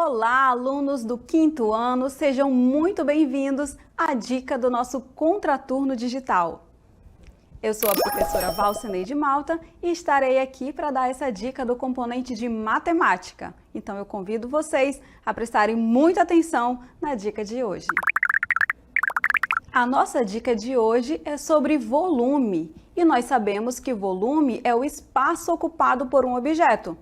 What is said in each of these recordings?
Olá, alunos do 5º ano, sejam muito bem-vindos à dica do nosso Contraturno Digital. Eu sou a professora Valcineide Malta e estarei aqui para dar essa dica do componente de matemática. Então eu convido vocês a prestarem muita atenção na dica de hoje. A nossa dica de hoje é sobre volume e nós sabemos que volume é o espaço ocupado por um objeto.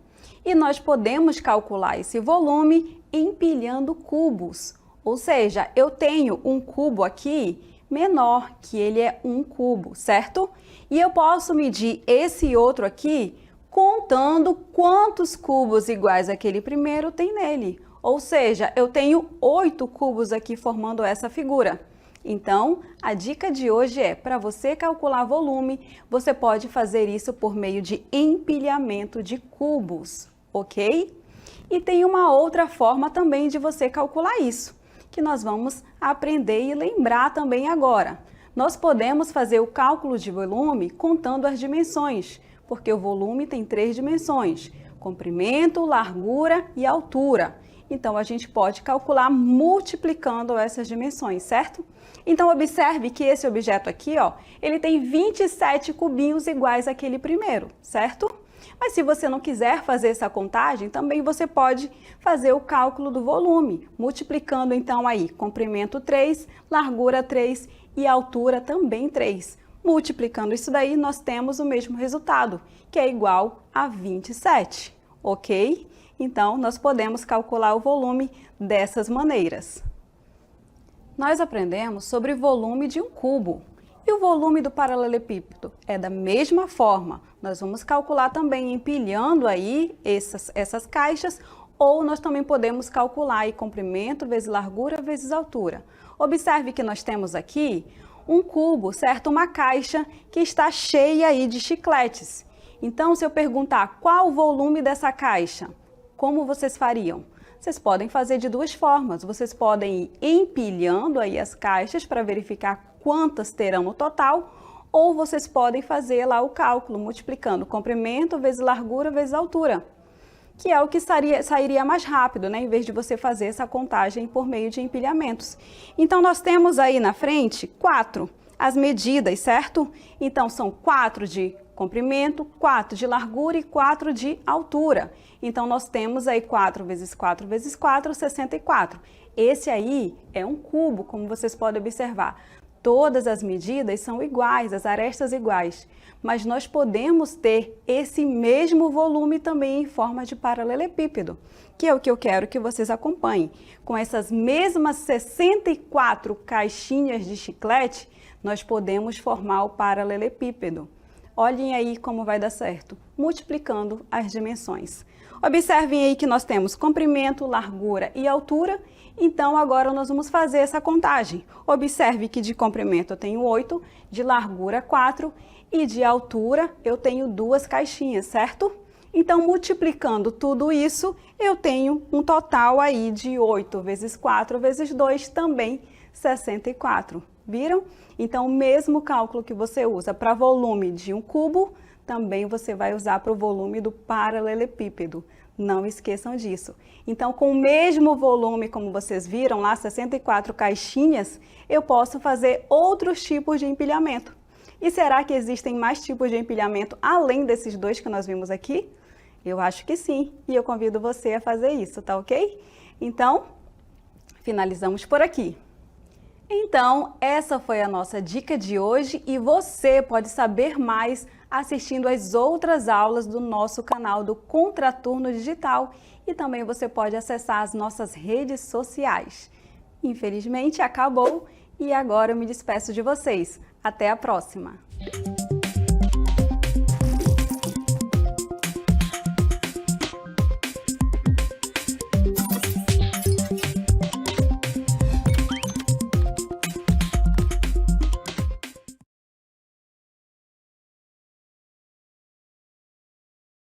E nós podemos calcular esse volume empilhando cubos. Ou seja, eu tenho um cubo aqui menor, que ele é um cubo, certo? E eu posso medir esse outro aqui contando quantos cubos iguais àquele primeiro tem nele. Ou seja, eu tenho 8 cubos aqui formando essa figura. Então, a dica de hoje é, para você calcular volume, você pode fazer isso por meio de empilhamento de cubos, ok? E tem uma outra forma também de você calcular isso, que nós vamos aprender e lembrar também agora. Nós podemos fazer o cálculo de volume contando as dimensões, porque o volume tem 3 dimensões, comprimento, largura e altura. Então, a gente pode calcular multiplicando essas dimensões, certo? Então, observe que esse objeto aqui, ó, ele tem 27 cubinhos iguais àquele primeiro, certo? Mas se você não quiser fazer essa contagem, também você pode fazer o cálculo do volume, multiplicando então aí comprimento 3, largura 3 e altura também 3. Multiplicando isso daí, nós temos o mesmo resultado, que é igual a 27, ok? Então, nós podemos calcular o volume dessas maneiras. Nós aprendemos sobre o volume de um cubo. E o volume do paralelepípedo é da mesma forma. Nós vamos calcular também empilhando aí essas caixas, ou nós também podemos calcular aí comprimento vezes largura vezes altura. Observe que nós temos aqui um cubo, certo? Uma caixa que está cheia aí de chicletes. Então, se eu perguntar qual o volume dessa caixa, como vocês fariam? Vocês podem fazer de duas formas. Vocês podem ir empilhando aí as caixas para verificar quantas terão no total, ou vocês podem fazer lá o cálculo, multiplicando comprimento vezes largura vezes altura, que é o que sairia mais rápido, né? Em vez de você fazer essa contagem por meio de empilhamentos. Então, nós temos aí na frente 4 as medidas, certo? Então, são 4 de comprimento, 4 de largura e 4 de altura. Então, nós temos aí 4 vezes 4 vezes 4, 64. Esse aí é um cubo, como vocês podem observar. Todas as medidas são iguais, as arestas iguais, mas nós podemos ter esse mesmo volume também em forma de paralelepípedo, que é o que eu quero que vocês acompanhem. Com essas mesmas 64 caixinhas de chiclete, nós podemos formar o paralelepípedo. Olhem aí como vai dar certo, multiplicando as dimensões. Observem aí que nós temos comprimento, largura e altura. Então, agora nós vamos fazer essa contagem. Observe que de comprimento eu tenho 8, de largura 4 e de altura eu tenho 2 caixinhas, certo? Então, multiplicando tudo isso, eu tenho um total aí de 8 vezes 4 vezes 2, também 64. Viram? Então, o mesmo cálculo que você usa para volume de um cubo, também você vai usar para o volume do paralelepípedo. Não esqueçam disso. Então, com o mesmo volume, como vocês viram lá, 64 caixinhas, eu posso fazer outros tipos de empilhamento. E será que existem mais tipos de empilhamento além desses 2 que nós vimos aqui? Eu acho que sim, e eu convido você a fazer isso, tá ok? Então, finalizamos por aqui. Então, essa foi a nossa dica de hoje e você pode saber mais assistindo às outras aulas do nosso canal do Contraturno Digital e também você pode acessar as nossas redes sociais. Infelizmente, acabou e agora eu me despeço de vocês. Até a próxima!